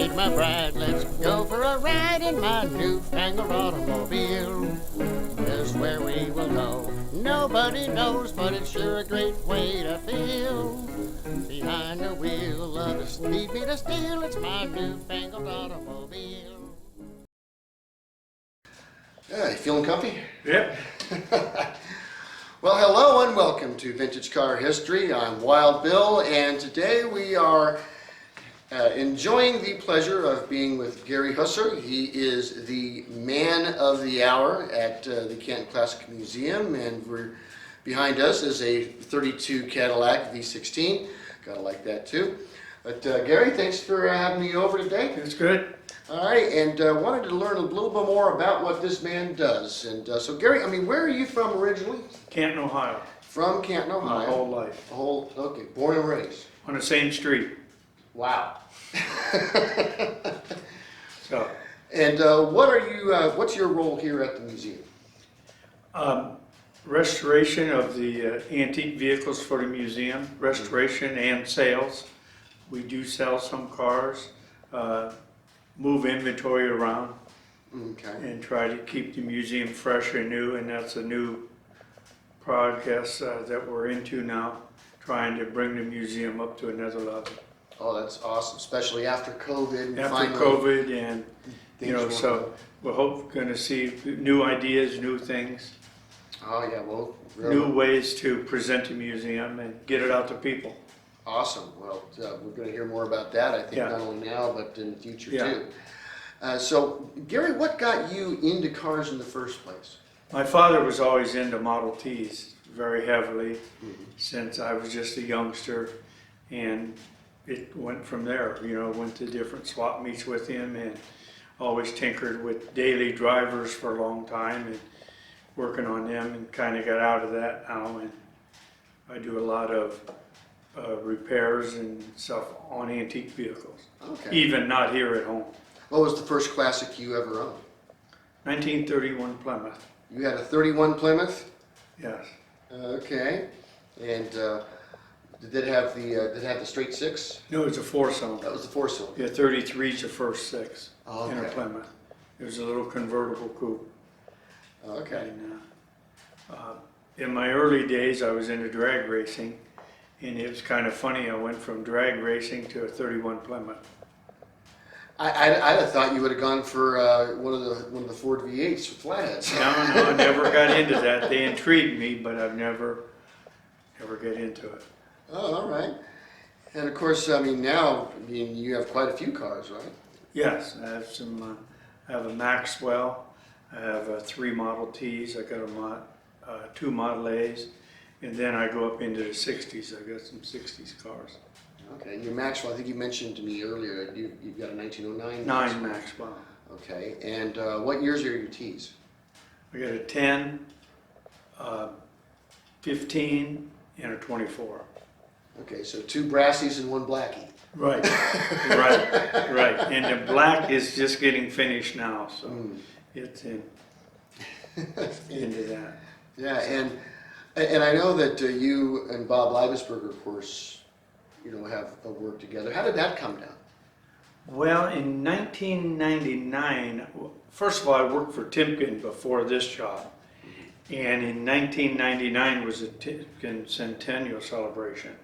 meet my bride. Let's go for a ride in my newfangled automobile. Just where we will go, nobody knows, but it's sure a great way to feel. Behind the wheel of the speed meter steel, it's my newfangled automobile. Yeah, you feeling comfy? Yep. Well, hello and welcome to Vintage Car History. I'm Wild Bill, and today we are enjoying the pleasure of being with Gary Hussar. He is the man of the hour at the Canton Classic Museum, and behind us is a 32 Cadillac V16. Gotta like that too. But Gary, thanks for having me over today. That's good. All right, and wanted to learn a little bit more about what this man does. And so Gary, where are you from originally? Canton, Ohio. From Canton, Ohio. My whole life. Okay, born and raised. On the same street. Wow. So. And what's your role here at the museum? Restoration of the antique vehicles for the museum, restoration and sales. We do sell some cars, move inventory around, and try to keep the museum fresh and new, and that's a new progress that we're into now, trying to bring the museum up to another level. Oh, that's awesome, especially after COVID. After COVID, and so we're going to see new ideas, new things. Oh yeah, well, really. New ways to present the museum and get it out to people. Awesome. Well, we're going to hear more about that, I think, not only now, but in the future too. So, Gary, what got you into cars in the first place? My father was always into Model Ts very heavily since I was just a youngster, and it went from there. Went to different swap meets with him and always tinkered with daily drivers for a long time and working on them, and kind of got out of that now, and I do a lot of repairs and stuff on antique vehicles. Okay. Even not here at home. What was the first classic you ever owned? 1931 Plymouth. You had a 31 Plymouth? Yes. Okay. And did it have the straight six? No, it's a four-cylinder. That was the four-cylinder. Yeah, 33 is the first six in a Plymouth. It was a little convertible coupe. Okay. And, in my early days, I was into drag racing, and it was kind of funny. I went from drag racing to a 31 Plymouth. I'd have thought you would have gone for one of the Ford V8s with flatheads. No, I never got into that. They intrigued me, but I've never get into it. Oh, all right. And of course, now you have quite a few cars, right? Yes, I have some. I have a Maxwell. I have 3 Model Ts. I got 2 Model A's, and then I go up into the 60s. I got some 60s cars. Okay, your Maxwell, I think you mentioned to me earlier, you've got a 1909 9 Maxwell. Okay, and what years are your T's? I got a 10, 15, and a 24. Okay, so 2 brassies and 1 blackie. Right, right. And the black is just getting finished now, so it's into that. Yeah, and I know that you and Bob Leibesberger, of course, have worked together. How did that come down? Well, in 1999, first of all, I worked for Timken before this job. And in 1999 was a Timken Centennial celebration.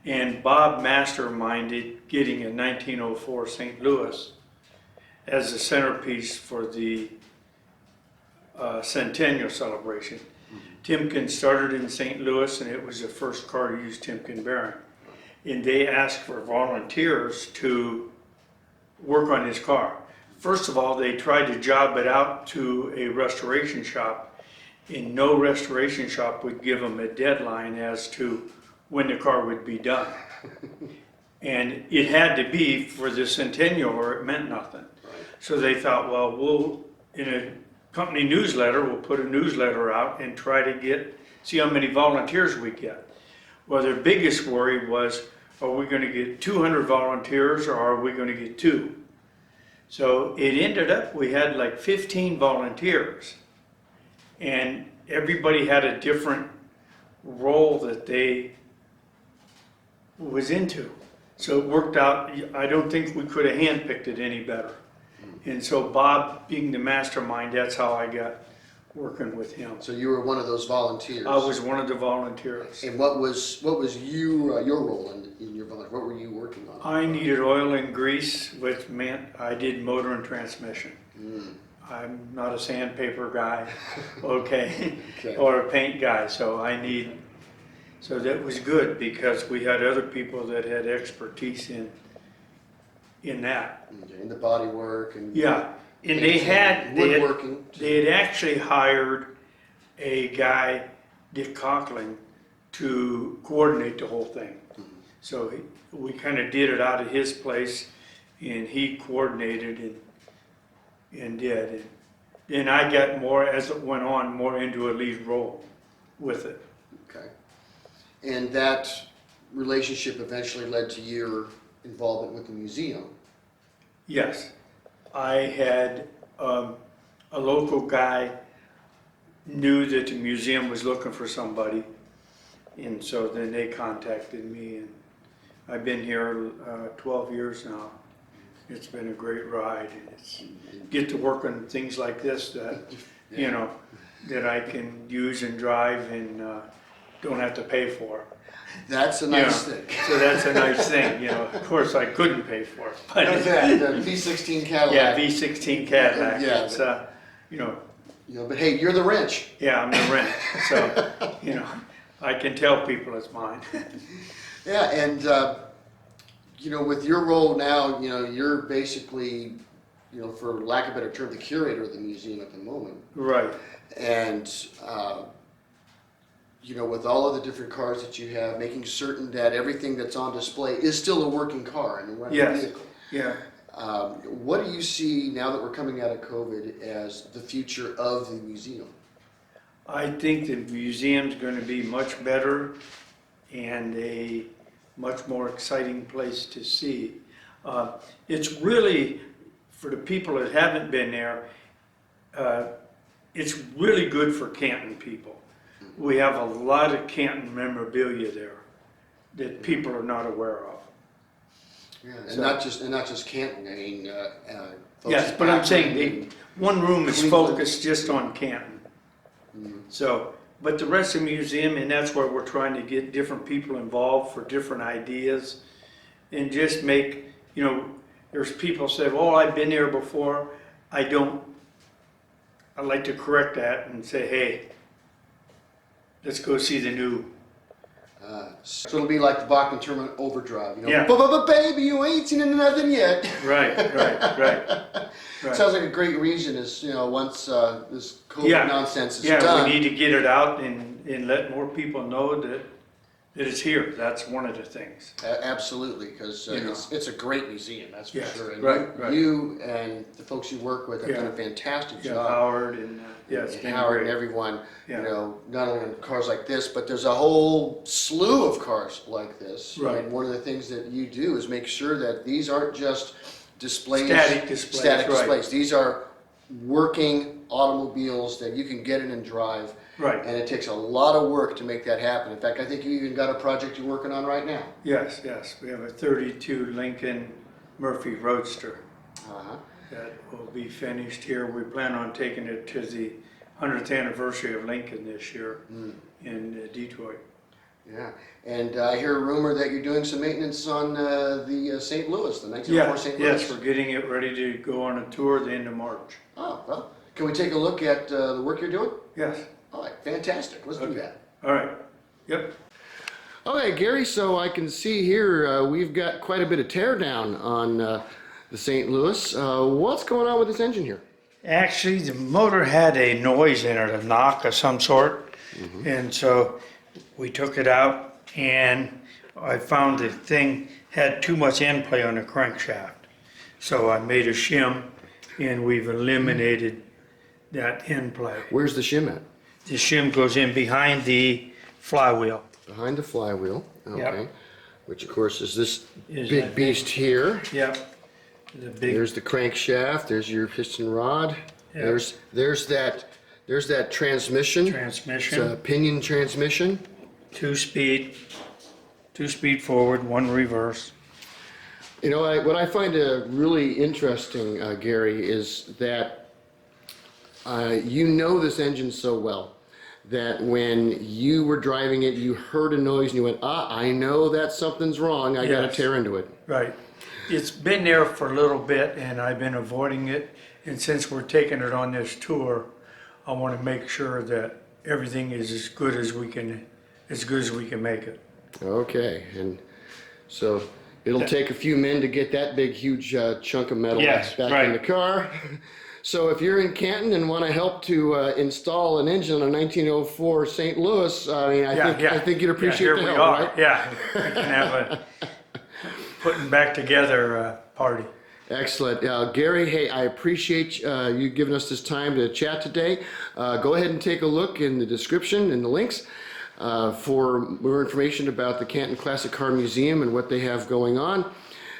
And Bob masterminded getting a 1904 St. Louis as the centerpiece for the Centennial celebration. Timken started in St. Louis, and it was the first car to use Timken bearing. And they asked for volunteers to work on his car. First of all, they tried to job it out to a restoration shop, and no restoration shop would give them a deadline as to when the car would be done. And it had to be for the Centennial or it meant nothing. So they thought, well, in a company newsletter, we'll put a newsletter out and try to see how many volunteers we get. Well, their biggest worry was, are we going to get 200 volunteers or are we going to get 2? So it ended up, we had like 15 volunteers, and everybody had a different role that they was into. So it worked out. I don't think we could have handpicked it any better. And so Bob, being the mastermind, that's how I got working with him. So you were one of those volunteers. I was one of the volunteers. And what was your role in your volunteer? What were you working on? I needed oil and grease, which meant I did motor and transmission. I'm not a sandpaper guy, okay, or a paint guy, so that was good because we had other people that had expertise in that. Okay, in the body work and Yeah, and they had actually hired a guy, Dick Coughlin, to coordinate the whole thing. So we kind of did it out of his place, and he coordinated and did. And I got more, as it went on, more into a lead role with it. Okay. And that relationship eventually led to your involvement with the museum. Yes. I had a local guy knew that the museum was looking for somebody, and so then they contacted me, and I've been here 12 years now. It's been a great ride, and it's get to work on things like this that you know that I can use and drive and don't have to pay for. That's a nice thing. So that's a nice thing, you know. Of course, I couldn't pay for it. But the V16 Cadillac. yeah, V16 Cadillac. Yeah, it's, you know. But hey, you're the wrench. Yeah, I'm the rent. So, you know, I can tell people it's mine. Yeah, and with your role now, you're basically, for lack of a better term, the curator of the museum at the moment. Right. And with all of the different cars that you have, making certain that everything that's on display is still a working car and a running vehicle. Yeah. What do you see now that we're coming out of COVID as the future of the museum? I think the museum's going to be much better and a much more exciting place to see. It's really, for the people that haven't been there, it's really good for Canton people. We have a lot of Canton memorabilia there that people are not aware of. Yeah, and not just Canton. I mean, yes, but I'm saying one room is focused just on Canton. So, but the rest of the museum, and that's where we're trying to get different people involved for different ideas, and just make, there's people say, "Oh, I've been here before." I don't. I'd like to correct that and say, "Hey, let's go see the new." So it'll be like the Bachman Turner Overdrive, Yeah. But baby, you ain't seen nothing yet. Right. Sounds like a great reason is, once this COVID nonsense is done. Yeah, we need to get it out and let more people know that it's here. That's one of the things. Absolutely, because it's a great museum, that's for sure. And right. You and the folks you work with have done a fantastic job. Howard and it's been Howard great. and everyone, Yeah. not only on cars like this, but there's a whole slew of cars like this. Right. And one of the things that you do is make sure that these aren't just displays. Static displays, Static right. displays. These are working automobiles that you can get in and drive. Right. And it takes a lot of work to make that happen. In fact, I think you even got a project you're working on right now. Yes. We have a 32 Lincoln Murphy Roadster Uh-huh. that will be finished here. We plan on taking it to the 100th anniversary of Lincoln this year in Detroit. Yeah, and I hear a rumor that you're doing some maintenance on the St. Louis, the 1904 St. Louis. Yes, we're getting it ready to go on a tour at the end of March. Oh, well, can we take a look at the work you're doing? Yes. All right, fantastic. Let's do that. All right. Yep. Okay, Gary, so I can see here we've got quite a bit of tear down on the St. Louis. What's going on with this engine here? Actually, the motor had a noise in it, a knock of some sort. And so we took it out and I found the thing had too much end play on the crankshaft. So I made a shim and we've eliminated that end play. Where's the shim at? The shim goes in behind the flywheel. Behind the flywheel, okay. Yep. Which of course is this Is big that beast here. Yep. The big, There's the crankshaft, there's your piston rod. Yep. There's that transmission. transmission, It's a pinion transmission. two speed forward, one reverse. You know, what I find really interesting, Gary, is that you know this engine so well that when you were driving it, you heard a noise and you went, I know that something's wrong. I got to Yes. tear into it. Right. It's been there for a little bit and I've been avoiding it. And since we're taking it on this tour, I want to make sure that everything is as good as we can make it. Okay, and so it'll take a few men to get that big, huge chunk of metal Yes, back right. in the car. So if you're in Canton and want to help to install an engine on a 1904 St. Louis, I mean, I think you'd appreciate here the we help, are. right? Yeah, we can have a putting back together party. Excellent. Gary, hey, I appreciate you giving us this time to chat today. Go ahead and take a look in the description and the links for more information about the Canton Classic Car Museum and what they have going on.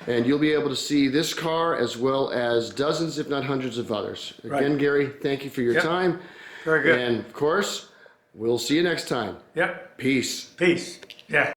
And you'll be able to see this car as well as dozens, if not hundreds of others. Again, Right. Gary, thank you for your time. Very good. And of course, we'll see you next time. Yep. Peace. Peace. Yeah.